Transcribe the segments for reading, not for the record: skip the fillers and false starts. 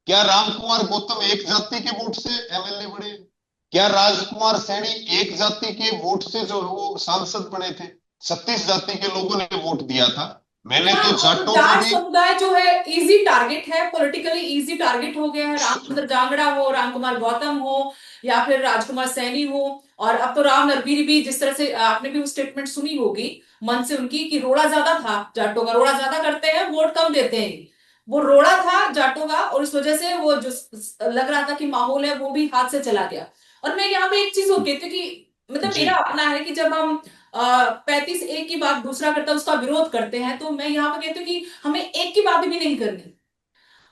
क्या रामकुमार गौतम एक जाति के वोट से एमएलए बने? क्या राजकुमार सैनी एक जाति के वोट से जो है वो सांसद बने थे? 36 जाति के लोगों ने वोट दिया था। मैंने हाँ, तो और जाटों को जाट भी। समुदाय जो है इजी टारगेट है, पॉलिटिकली इजी टारगेट हो गया है। रामचंद्र जांगड़ा हो, रामकुमार गौतम हो, या फिर राजकुमार सैनी हो। और अब तो राव नरबीर भी, जिस तरह से आपने भी वो स्टेटमेंट सुनी होगी मन से उनकी, कि रोड़ा ज्यादा था जाटों का, रोड़ा ज्यादा करते हैं, वोट कम देते हैं। वो रोड़ा था जाटों का, और इस वजह से वो जो लग रहा था कि माहौल है वो भी हाथ से चला गया। और मैं यहाँ पे एक चीज हो कहती हूँ कि मतलब जी। मेरा अपना है कि जब हम 35 एक की बात दूसरा करता है उसका विरोध करते हैं, तो मैं यहाँ पे कहती हूँ कि हमें एक की बात भी नहीं करनी।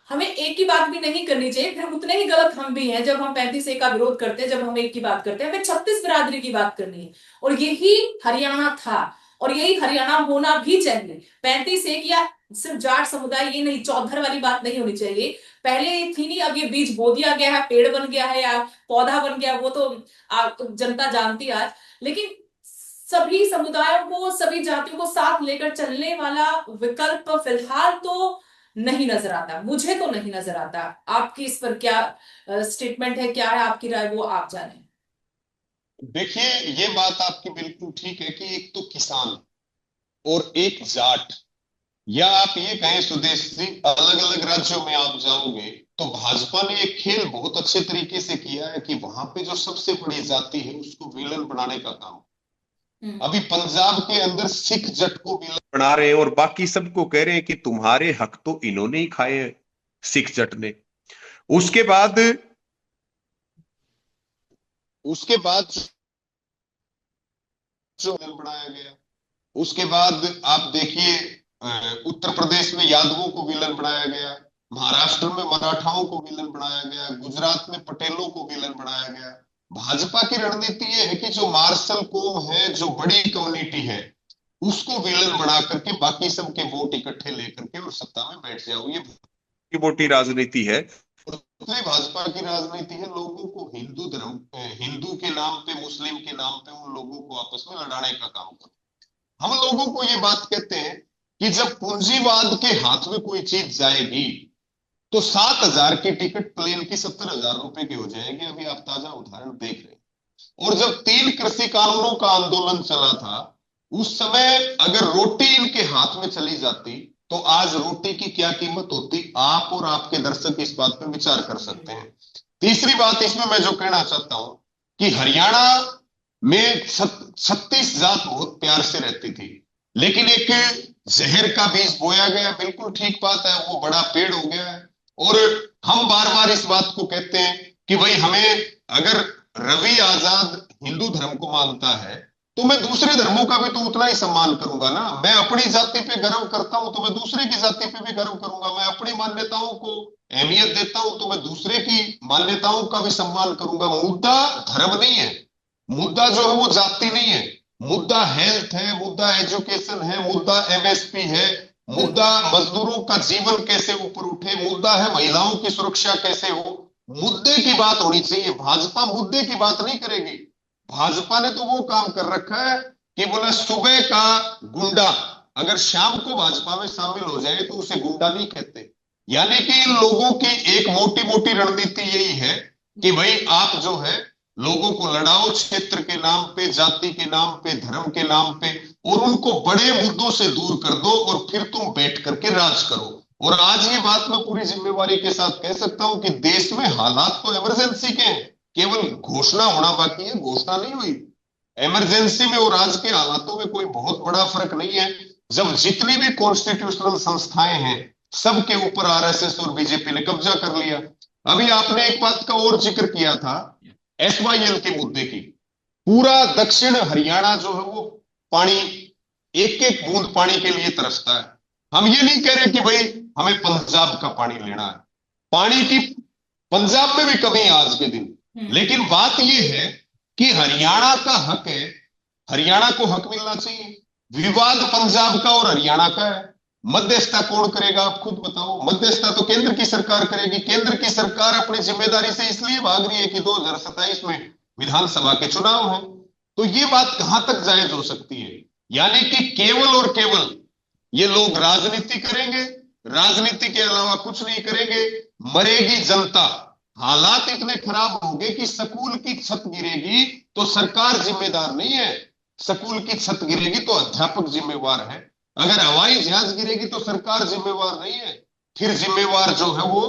हमें एक की बात भी नहीं करनी चाहिए, फिर उतने ही गलत हम भी हैं जब हम 35 एक का विरोध करते हैं, जब हम एक की बात करते हैं। हमें 36 बिरादरी की बात करनी है, और यही हरियाणा था, और यही हरियाणा होना भी चाहिए। 35 एक या सिर्फ जाट समुदाय ये नहीं, चौधर वाली बात नहीं होनी चाहिए। पहले ये थी नहीं, अब ये बीज बो दिया गया है, पेड़ बन गया है या पौधा बन गया, वो तो जनता जानती है आज। लेकिन सभी समुदायों को, सभी जातियों को साथ लेकर चलने वाला विकल्प फिलहाल तो नहीं नजर आता, मुझे तो नहीं नजर आता। आपकी इस पर क्या स्टेटमेंट है, क्या है आपकी राय, वो आप जाने। देखिए, ये बात आपकी बिल्कुल ठीक है कि एक तो किसान और एक जाट, या आप ये कहें स्वदेश जी, अलग अलग राज्यों में आप जाओगे तो भाजपा ने एक खेल बहुत अच्छे तरीके से किया है कि वहां पे जो सबसे बड़ी जाति है उसको विलन बनाने का काम। हम्म। अभी पंजाब के अंदर सिख जट को विलन बना रहे हैं और बाकी सबको कह रहे हैं कि तुम्हारे हक तो इन्होंने ही खाए हैं, सिख जट ने। उसके बाद उसके बाद जो विलन बनाया गया, उसके बाद आप देखिए, उत्तर प्रदेश में यादवों को विलन बनाया गया, महाराष्ट्र में मराठाओं को विलन बनाया गया, गुजरात में पटेलों को विलन बनाया गया। भाजपा की रणनीति ये है कि जो मार्शल कौम है, जो बड़ी कम्युनिटी है, उसको विलन बना करके बाकी सबके वोट इकट्ठे लेकर के और सत्ता में बैठ जाओ। ये की मोटी राजनीति है। और दूसरी भाजपा की राजनीति है लोगों को हिंदू धर्म, हिंदू के नाम पे, मुस्लिम के नाम पे उन लोगों को आपस में लड़ाने का काम करना। हम लोगों को ये बात कहते हैं कि जब पूंजीवाद के हाथ में कोई चीज जाएगी तो 7,000 की टिकट प्लेन की 70,000 रुपए की हो जाएगी। अभी आप ताजा उदाहरण देख रहे हैं। और जब 3 कृषि कानूनों का आंदोलन चला था, उस समय अगर रोटी इनके हाथ में चली जाती तो आज रोटी की क्या कीमत होती, आप और आपके दर्शक इस बात पर विचार कर सकते हैं। तीसरी बात इसमें मैं जो कहना चाहता हूं कि हरियाणा में 36 जात बहुत प्यार से रहती थी, लेकिन एक जहर का बीज बोया गया। बिल्कुल ठीक बात है, वो बड़ा पेड़ हो गया है। और हम बार बार इस बात को कहते हैं कि भाई हमें, अगर रवि आजाद हिंदू धर्म को मानता है तो मैं दूसरे धर्मों का भी तो उतना ही सम्मान करूंगा ना। मैं अपनी जाति पे गर्व करता हूं तो मैं दूसरे की जाति पे भी गर्व करूंगा। मैं अपनी मान्यताओं को अहमियत देता हूं तो मैं दूसरे की मान्यताओं का भी सम्मान करूंगा। मुद्दा धर्म नहीं है, मुद्दा जो है वो जाति नहीं है, मुद्दा हेल्थ है, मुद्दा एजुकेशन है, मुद्दा एमएसपी है, मुद्दा बिल्कुल। मजदूरों का जीवन कैसे ऊपर उठे, मुद्दा है महिलाओं की सुरक्षा कैसे हो। मुद्दे की बात होनी चाहिए। भाजपा मुद्दे की बात नहीं करेगी। भाजपा ने तो वो काम कर रखा है कि बोला सुबह का गुंडा अगर शाम को भाजपा में शामिल हो जाए तो उसे गुंडा नहीं कहते। यानी कि इन लोगों की एक मोटी मोटी रणनीति यही है कि भाई आप जो है लोगों को लड़ाओ, क्षेत्र के नाम पे, जाति के नाम पे, धर्म के नाम पे, और उनको बड़े मुद्दों से दूर कर दो और फिर तुम बैठ करके राज करो। और आज ये बात मैं पूरी जिम्मेवारी के साथ कह सकता हूं कि देश में हालात तो इमरजेंसी के हैं, केवल घोषणा होना बाकी है, घोषणा नहीं हुई। इमरजेंसी में और आज के हालातों में कोई बहुत बड़ा फर्क नहीं है। जब जितनी भी कॉन्स्टिट्यूशनल संस्थाएं हैं सबके ऊपर आरएसएस और बीजेपी ने कब्जा कर लिया। अभी आपने एक बात का और जिक्र किया था, एसवाईएल के मुद्दे की। पूरा दक्षिण हरियाणा जो है वो पानी, एक एक बूंद पानी के लिए तरसता है। हम ये नहीं कह रहे कि भाई हमें पंजाब का पानी लेना है, पानी की पंजाब में भी कमी है आज के दिन। हम्म। लेकिन बात यह है कि हरियाणा का हक है, हरियाणा को हक मिलना चाहिए। विवाद पंजाब का और हरियाणा का है। मध्यस्थता कौन करेगा, आप खुद बताओ। मध्यस्थता तो केंद्र की सरकार करेगी। केंद्र की सरकार अपनी जिम्मेदारी से इसलिए भाग रही है कि 2027 में विधानसभा के चुनाव है। तो ये बात कहां तक जायज हो सकती है? यानी कि केवल और केवल ये लोग राजनीति करेंगे राजनीति के अलावा कुछ नहीं करेंगे, मरेगी जनता। हालात इतने खराब होंगे कि स्कूल की छत गिरेगी तो सरकार जिम्मेदार नहीं है, स्कूल की छत गिरेगी तो अध्यापक जिम्मेवार है, अगर हवाई जहाज गिरेगी तो सरकार जिम्मेवार नहीं है, फिर जिम्मेवार जो है वो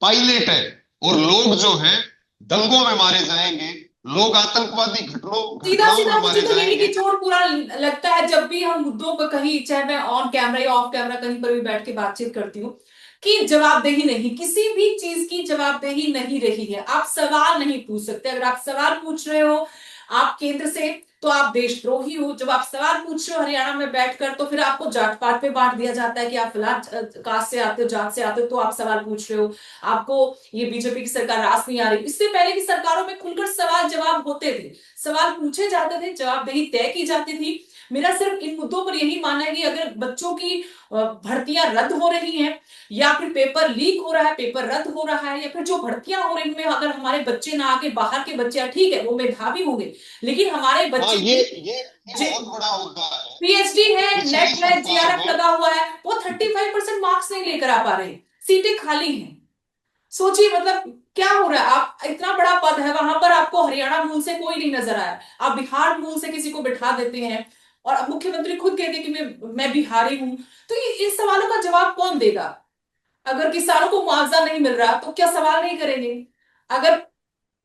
पायलट है। और लोग जो है दंगों में मारे जाएंगे, लोग आतंकवादी सीधा घटनाओं सीधा में मुझे मारे तो यही जाएंगे। निचोड़ पूरा लगता है जब भी हम मुद्दों पर कहीं, चाहे मैं ऑन कैमरा या ऑफ कैमरा कहीं पर भी बैठ के बातचीत करती हूँ, कि जवाबदेही नहीं, किसी भी चीज की जवाबदेही नहीं रही है। आप सवाल नहीं पूछ सकते। अगर आप सवाल पूछ रहे हो आप केंद्र से, तो आप देशद्रोही हो। जब आप सवाल पूछ रहे हो हरियाणा में बैठकर, तो फिर आपको जात पात पे बांट दिया जाता है कि आप फिलहाल कास्ट से आते हो, जात से आते हो, तो आप सवाल पूछ रहे हो। आपको ये बीजेपी की सरकार रास नहीं आ रही। इससे पहले की सरकारों में खुलकर सवाल जवाब होते थे, सवाल पूछे जाते थे, जवाबदेही तय की जाती थी। मेरा सिर्फ इन मुद्दों पर यही मानना है कि अगर बच्चों की भर्तियां रद्द हो रही हैं, या फिर पेपर लीक हो रहा है, पेपर रद्द हो रहा है, या फिर जो भर्तियां हो रही हैं, अगर हमारे बच्चे ना आके बाहर के बच्चे, ठीक है वो मेधावी होंगे, लेकिन हमारे हाँ, बच्चे ये भी बहुत बड़ा मुद्दा है। पीएचडी है, पिछली नेट है, सरकार जेआरएफ में, लगा हुआ है, वो 35% मार्क्स नहीं लेकर आ पा रहे, सीटें खाली हैं। सोचिए मतलब क्या हो रहा है। आप इतना बड़ा पद है वहां पर, आपको हरियाणा मूल से कोई नहीं नजर आया, आप बिहार मूल से किसी को बिठा देते हैं, और अब मुख्यमंत्री खुद कहते हैं कि मैं बिहारी हूं। तो ये इन सवालों का जवाब कौन देगा? अगर किसानों को मुआवजा नहीं मिल रहा तो क्या सवाल नहीं करेंगे? अगर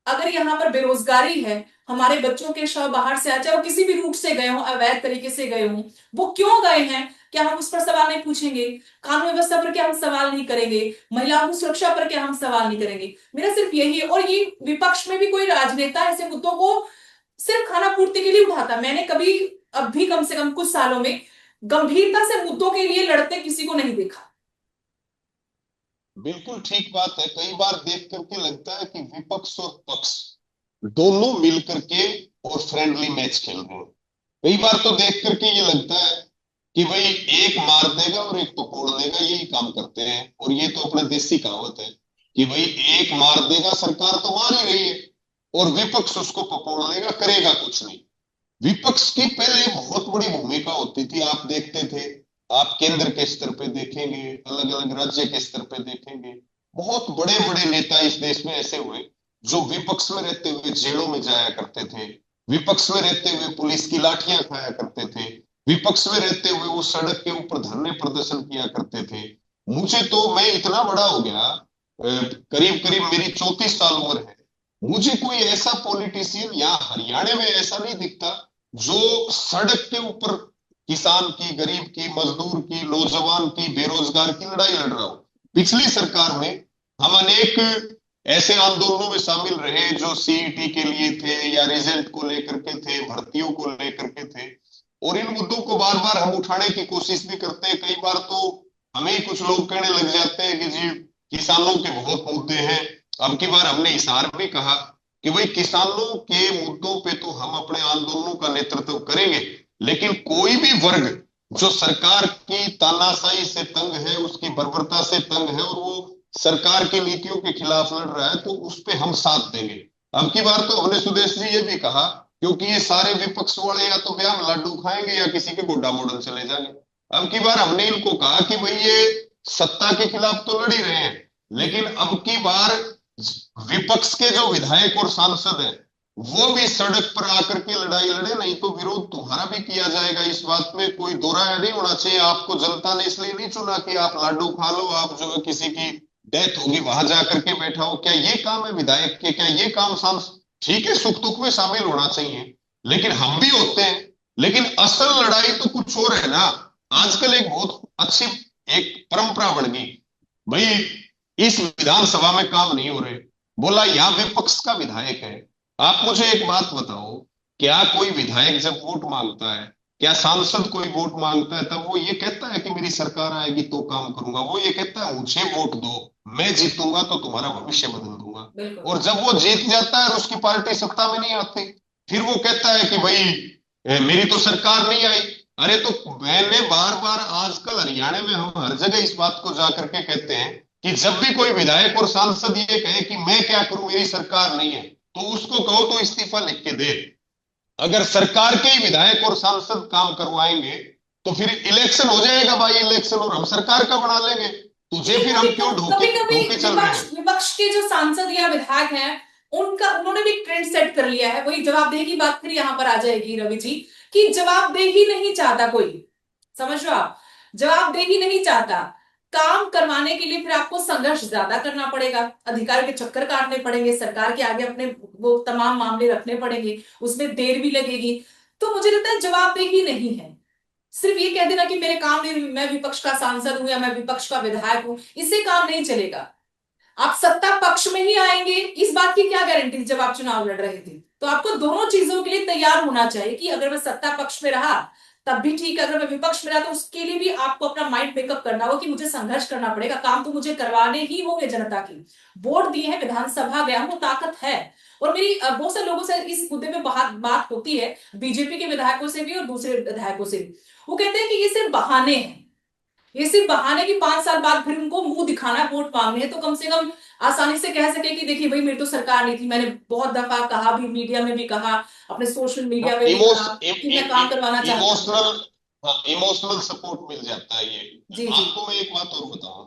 अगर यहाँ पर बेरोजगारी है, हमारे बच्चों के शव बाहर से आए, चाहे वो किसी भी रूट से गए हों, अवैध तरीके से गए हों, वो क्यों गए हैं, क्या हम उस पर सवाल नहीं पूछेंगे? कानून व्यवस्था पर क्या हम सवाल नहीं करेंगे? महिलाओं की सुरक्षा पर क्या हम सवाल नहीं करेंगे? मेरा सिर्फ यही है। और ये विपक्ष में भी कोई राजनेता ऐसे मुद्दों को सिर्फ खाना पूर्ति के लिए उठाता, मैंने कभी, अब भी कम से कम कुछ सालों में, गंभीरता से मुद्दों के लिए लड़ते किसी को नहीं देखा। बिल्कुल ठीक बात है। कई बार देख करके लगता है कि विपक्ष और पक्ष दोनों मिल करके और फ्रेंडली मैच खेल रहे हैं। कई बार तो देख करके ये लगता है कि भाई एक मार देगा और एक पकोड़ देगा, यही काम करते हैं। और ये तो अपने देसी कहावत है कि भाई एक मार देगा, सरकार तो मार ही रही है, और विपक्ष उसको पकोड़ लेगा, करेगा कुछ नहीं। विपक्ष की पहले बहुत बड़ी भूमिका होती थी, आप देखते थे। आप केंद्र के स्तर पे देखेंगे, अलग अलग राज्य के स्तर पे देखेंगे, बहुत बड़े बड़े नेता इस देश में ऐसे हुए जो विपक्ष में रहते हुए जेलों में जाया करते थे, विपक्ष में रहते हुए पुलिस की लाठियां खाया करते थे, विपक्ष में रहते हुए वो सड़क के ऊपर धरने प्रदर्शन किया करते थे। मुझे तो, मैं इतना बड़ा हो गया, करीब करीब मेरी 34 साल उम्र है, मुझे कोई ऐसा पॉलिटिशियन यहाँ हरियाणा में ऐसा नहीं दिखता जो सड़क के ऊपर किसान की, गरीब की, मजदूर की, नौजवान की, बेरोजगार की लड़ाई लड़ रहा हो। पिछली सरकार में हम अनेक ऐसे आंदोलनों में शामिल रहे जो सीईटी के लिए थे या रिजल्ट को लेकर के थे, भर्तियों को लेकर के थे, और इन मुद्दों को बार बार हम उठाने की कोशिश भी करते हैं। कई बार तो हमें ही कुछ लोग कहने लग जाते हैं कि जी किसानों के बहुत मुद्दे हैं। अब की बार हमने इशार भी कहा कि भाई किसानों के मुद्दों पे तो हम अपने आंदोलनों का नेतृत्व करेंगे, लेकिन कोई भी वर्ग जो सरकार की तानाशाही से तंग है, उसकी बर्बरता से तंग है, और वो सरकार की नीतियों के खिलाफ लड़ रहा है, तो उस पे हम साथ देंगे। अब की बार तो हमने सुदेश जी ये भी कहा, क्योंकि ये सारे विपक्ष वाले या तो ब्याह में लड्डू खाएंगे या किसी के गोड्डा मॉडल चले जाएंगे। अब की बार हमने इनको कहा कि भाई ये सत्ता के खिलाफ तो लड़ ही रहे हैं, लेकिन अब की बार विपक्ष के जो विधायक और सांसद हैं वो भी सड़क पर आकर के लड़ाई लड़े, नहीं तो विरोध तुम्हारा भी किया जाएगा। इस बात में कोई दो राय नहीं होना चाहिए। आपको जनता ने इसलिए नहीं चुना कि आप लाडू खा लो, आप जो है किसी की डेथ होगी वहां जाकर के बैठा हो। क्या ये काम है विधायक के? क्या ये काम सांसद? ठीक है, सुख दुख में शामिल होना चाहिए, लेकिन हम भी होते हैं। लेकिन असल लड़ाई तो कुछ और है ना। आजकल एक बहुत अच्छी एक परंपरा बन गई, भाई इस विधानसभा में काम नहीं हो रहे, बोला यहां विपक्ष का विधायक है। आप मुझे एक बात बताओ, क्या कोई विधायक जब वोट मांगता है, क्या सांसद कोई वोट मांगता है, तब वो ये कहता है कि मेरी सरकार आएगी तो काम करूंगा? वो ये कहता है मुझे वोट दो, मैं जीतूंगा तो तुम्हारा भविष्य बदल दूंगा। बिल्कुल। और जब वो जीत जाता है और उसकी पार्टी सत्ता में नहीं आती, फिर वो कहता है कि भाई मेरी तो सरकार नहीं आई। अरे तो मैंने बार बार, आजकल हरियाणा में हम हर जगह इस बात को जाकर के कहते हैं कि जब भी कोई विधायक और सांसद ये कहे कि मैं क्या करूं, मेरी सरकार नहीं है, तो उसको कहो तो इस्तीफा लिख के दे। अगर सरकार के ही विधायक और सांसद काम करवाएंगे तो फिर इलेक्शन हो जाएगा भाई, इलेक्शन, और हम सरकार का बना लेंगे। तुझे लेकिन फिर कभी हम क्यों ढोके कभी कभी ढोके चल रहे विपक्ष हैं? विपक्ष के जो सांसद या विधायक हैं, उनका उन्होंने भी ट्रेंड सेट कर लिया है। वही जवाबदेही की बात फिर यहाँ पर आ जाएगी रवि जी, कि जवाबदेही नहीं चाहता कोई। समझ रहे हो आप? जवाबदेही नहीं चाहता। काम करवाने के लिए फिर आपको संघर्ष ज्यादा करना पड़ेगा, अधिकार के चक्कर काटने पड़ेंगे, सरकार के आगे अपने वो तमाम मामले रखने पड़ेंगे, उसमें देर भी लगेगी। तो मुझे लगता है जवाबदेही नहीं है। सिर्फ ये कह देना कि मेरे काम नहीं, मैं विपक्ष का सांसद हूं या मैं विपक्ष का विधायक हूं, इससे काम नहीं चलेगा। आप सत्ता पक्ष में ही आएंगे, इस बात की क्या गारंटी थी जब आप चुनाव लड़ रहे थे? तो आपको दोनों चीजों के लिए तैयार होना चाहिए कि अगर मैं सत्ता पक्ष में रहा तब भी ठीक है, अगर मैं विपक्ष में रहा तो उसके लिए भी आपको अपना माइंड मेकअप करना होगा कि मुझे संघर्ष करना पड़ेगा, काम तो मुझे करवाने ही होंगे। जनता की वोट दिए हैं, विधानसभा गया हूं, वो ताकत है। और मेरी बहुत से लोगों से इस मुद्दे में बात बात होती है, बीजेपी के विधायकों से भी और दूसरे विधायकों से भी। वो कहते हैं कि ये सिर्फ बहाने हैं, ये सिर्फ बहाने की 5 साल बाद फिर उनको मुंह दिखाना है, वोट मांगने हैं, तो कम से कम आसानी से कह सके कि देखिए भाई मेरी तो सरकार नहीं थी, मैंने बहुत दफा कहा भी, मीडिया में भी कहा, अपने सोशल मीडिया में भी कहा कि मैं काम करवाना चाहता हूँ। इमोशनल, हाँ, इमोशनल सपोर्ट मिल जाता है ये। जी जी। आपको मैं एक बात और बताऊं,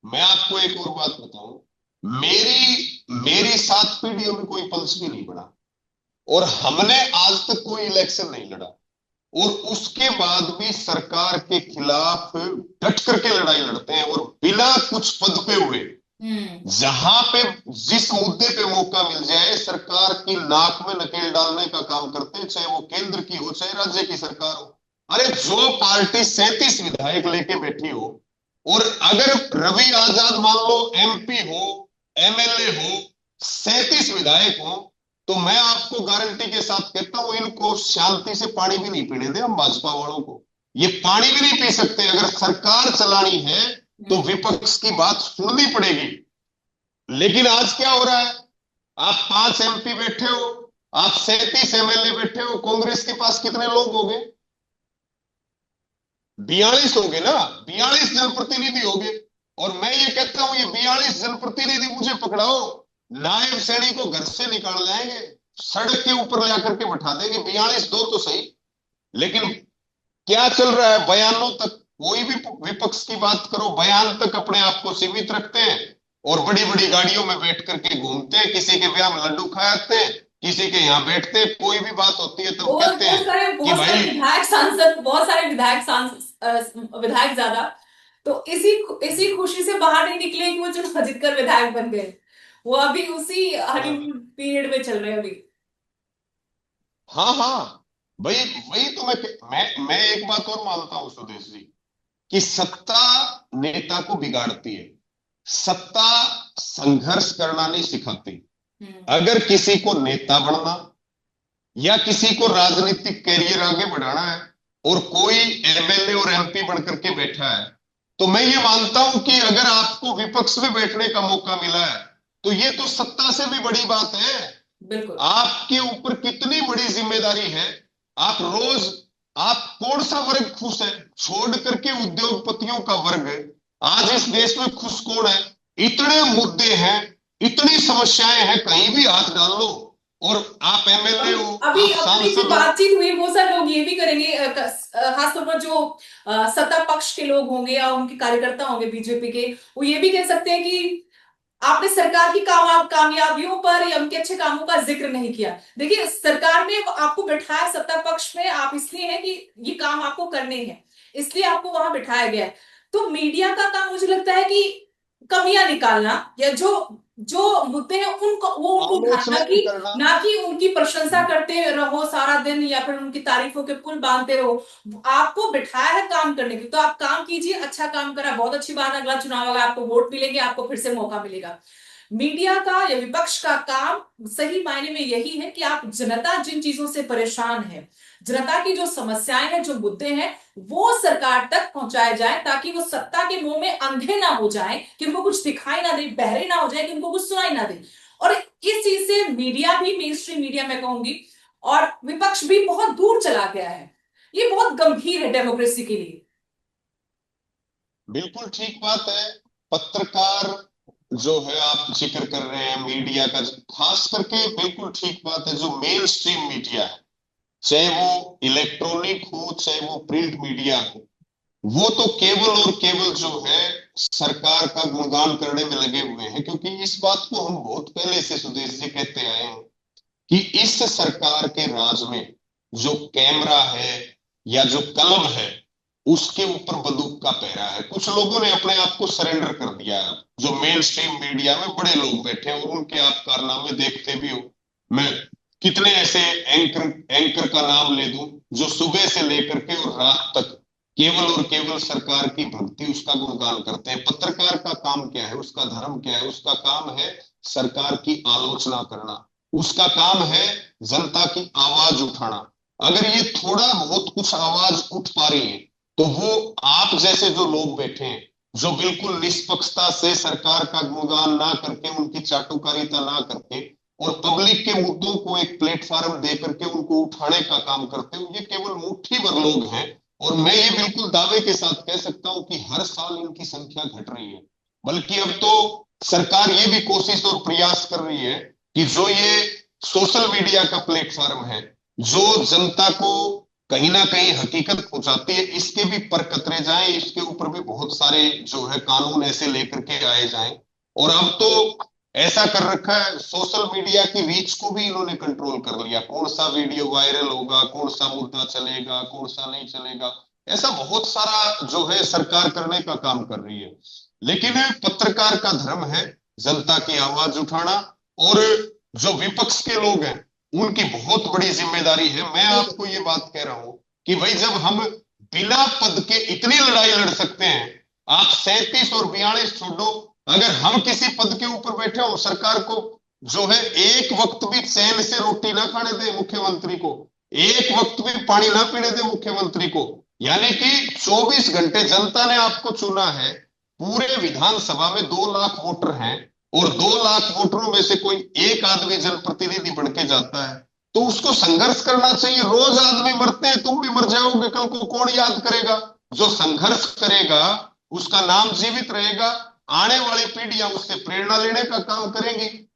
मैं आपको एक और बात बताऊं, मेरी मेरी 7 पीढ़ियों में कोई पल्स भी नहीं बढ़ा, और हमने आज तक कोई इलेक्शन नहीं लड़ा, और उसके बाद भी सरकार के खिलाफ डट करके लड़ाई लड़ते हैं, और बिना कुछ पद पे हुए जहां पे जिस मुद्दे पे मौका मिल जाए सरकार की नाक में नकेल डालने का काम करते हैं, चाहे वो केंद्र की हो चाहे राज्य की सरकार हो। अरे जो पार्टी 37 विधायक लेके बैठी हो, और अगर रवि आजाद मान लो एमपी हो, एमएलए हो, 37 विधायक हो, तो मैं आपको गारंटी के साथ कहता हूं इनको शांति से पानी भी नहीं पीने दे हम भाजपा वालों को। ये पानी भी नहीं पी सकते। अगर सरकार चलानी है तो विपक्ष की बात सुननी पड़ेगी। लेकिन आज क्या हो रहा है, आप 5 एमपी बैठे हो, आप 37 एमएलए बैठे हो, कांग्रेस के पास कितने लोग हो गए? 42 हो गए ना, 42 जनप्रतिनिधि हो गए। और मैं ये कहता हूं ये 42 जनप्रतिनिधि मुझे पकड़ाओ, नायब सैनी को घर से निकाल लाएंगे, सड़क के ऊपर लाकर के बैठा देंगे। 42 दो तो सही। लेकिन क्या चल रहा है, बयानों तक, कोई भी विपक्ष की बात करो बयान तक अपने आप को सीमित रखते हैं, और बड़ी बड़ी गाड़ियों में बैठ करके घूमते हैं, किसी के ब्याह में लड्डू खाते हैं, किसी के यहाँ बैठते हैं, कोई भी बात होती है तब बहुत कहते हैं कि बहुत सारे भाई। विधायक सांसद, बहुत सारे विधायक सांसद, विधायक ज्यादा, तो इसी इसी खुशी से बाहर नहीं निकले कि वो चुनाव जीतकर विधायक बन गए। वो अभी उसी हाँ हनीमून पीरियड में चल रहे हैं अभी। हाँ हाँ, भाई वही तो मैं एक बात और मानता हूं सुदेश जी, कि सत्ता नेता को बिगाड़ती है, सत्ता संघर्ष करना नहीं सिखाती। अगर किसी को नेता बनना या किसी को राजनीतिक कैरियर आगे बढ़ाना है, और कोई एमएलए और एमपी बनकर के बैठा है, तो मैं ये मानता हूं कि अगर आपको विपक्ष में बैठने का मौका मिला है तो ये तो सत्ता से भी बड़ी बात है। बिल्कुल। आपके ऊपर कितनी बड़ी जिम्मेदारी है। आप रोज, आप कौन सा वर्ग खुश है छोड़ करके उद्योगपतियों का वर्ग, आज इस देश में खुश कौन है? इतने मुद्दे हैं, इतनी समस्याएं हैं, कहीं भी हाथ डाल लो, और आप एमएलए अभी हो, अभी आप अपनी जो सांसद हो। बातचीत हुई वो सर लोग ये भी करेंगे, खासतौर पर जो सत्ता पक्ष के लोग होंगे या उनके कार्यकर्ता होंगे बीजेपी के, वो ये भी कह सकते हैं कि आपने सरकार की कामयाबियों पर या उनके अच्छे कामों का जिक्र नहीं किया। देखिए सरकार ने आपको बिठाया सत्ता पक्ष में, आप इसलिए हैं कि ये काम आपको करने हैं, इसलिए आपको वहां बिठाया गया है। तो मीडिया का काम मुझे लगता है कि कमियां निकालना, या जो जो मुद्दे हैं उनको वो उनको आलोचना उठाना, नहीं कि करना। ना कि उनकी प्रशंसा करते रहो सारा दिन या फिर उनकी तारीफों के पुल बांधते रहो। आपको बिठाया है काम करने की, तो आप काम कीजिए, अच्छा काम करा बहुत अच्छी बात, अगला चुनाव होगा, आपको वोट मिलेंगे, आपको फिर से मौका मिलेगा। मीडिया का या विपक्ष का काम सही मायने में यही है कि आप जनता जिन चीजों से परेशान है, जनता की जो समस्याएं हैं, जो मुद्दे हैं, वो सरकार तक पहुंचाए जाए, ताकि वो सत्ता के मुंह में अंधे ना हो जाए, कि उनको कुछ दिखाई ना दे, बहरे ना हो जाए, कि उनको कुछ सुनाई ना दे। और इस चीज से मीडिया भी, मेन स्ट्रीम मीडिया मैं कहूंगी, और विपक्ष भी बहुत दूर चला गया है। ये बहुत गंभीर है डेमोक्रेसी के लिए। बिल्कुल ठीक बात है। पत्रकार जो है आप जिक्र कर रहे हैं मीडिया का, खास करके बिल्कुल ठीक बात है। जो मेन स्ट्रीम मीडिया है, चाहे वो इलेक्ट्रॉनिक हो चाहे वो प्रिंट मीडिया हो, वो तो केवल और केवल जो है सरकार का गुणगान करने में लगे हुए हैं, क्योंकि इस बात को हम बहुत पहले से सुदेश जी कहते आए हैं कि इस सरकार के राज में जो कैमरा है या जो कलम है, उसके ऊपर बंदूक का पहरा है। कुछ लोगों ने अपने आप को सरेंडर कर दिया है, जो मेन स्ट्रीम मीडिया में बड़े लोग बैठे हैं, और उनके आप कारनामे देखते भी हो। मैं कितने ऐसे एंकर एंकर का नाम ले दूं जो सुबह से लेकर के और रात तक केवल और केवल सरकार की भक्ति, उसका गुणगान करते हैं। पत्रकार का काम क्या है, उसका धर्म क्या है? उसका काम है सरकार की आलोचना करना, उसका काम है जनता की आवाज उठाना। अगर ये थोड़ा बहुत कुछ आवाज उठ पा रही है, तो वो आप जैसे जो लोग बैठे हैं, जो बिल्कुल निष्पक्षता से सरकार का गुणगान ना करके, उनकी चाटुकारिता ना करके, और पब्लिक के मुद्दों को एक प्लेटफॉर्म दे करके उनको उठाने का काम करते हो, ये केवल मुट्ठी भर लोग हैं। और मैं ये बिल्कुल दावे के साथ कह सकता हूं कि हर साल इनकी संख्या घट रही है। बल्कि अब तो सरकार ये भी कोशिश और प्रयास कर रही है कि जो ये सोशल मीडिया का प्लेटफॉर्म है, जो जनता को कहीं ना कहीं हकीकत पहुंचाती है, इसके भी पर कतरे जाएं, इसके ऊपर भी बहुत सारे जो है कानून ऐसे लेकर के आए जाएं। और अब तो ऐसा कर रखा है, सोशल मीडिया की रीच को भी इन्होंने कंट्रोल कर लिया। कौन सा वीडियो वायरल होगा, कौन सा मुद्दा चलेगा, कौन सा नहीं चलेगा, ऐसा बहुत सारा जो है सरकार करने का काम कर रही है। लेकिन पत्रकार का धर्म है जनता की आवाज उठाना। और जो विपक्ष के लोग हैं, उनकी बहुत बड़ी जिम्मेदारी है। मैं आपको ये बात कह रहा हूं कि भाई, जब हम बिना पद के इतनी लड़ाई लड़ सकते हैं, आप 37 और 42 छोड़ो, अगर हम किसी पद के ऊपर बैठे हो, सरकार को जो है एक वक्त भी चैन से रोटी ना खाने दे मुख्यमंत्री को, एक वक्त भी पानी ना पीने दे मुख्यमंत्री को, यानी कि 24 घंटे जनता ने आपको चुना है। पूरे विधानसभा में 2 लाख वोटर हैं, और 2 लाख वोटरों में से कोई एक आदमी जनप्रतिनिधि बन के जाता है, तो उसको संघर्ष करना चाहिए। रोज आदमी मरते हैं, तुम भी मर जाओगे, कल को कौन याद करेगा? जो संघर्ष करेगा उसका नाम जीवित रहेगा, आने वाली पीढ़ियां उससे प्रेरणा लेने का काम करेंगी।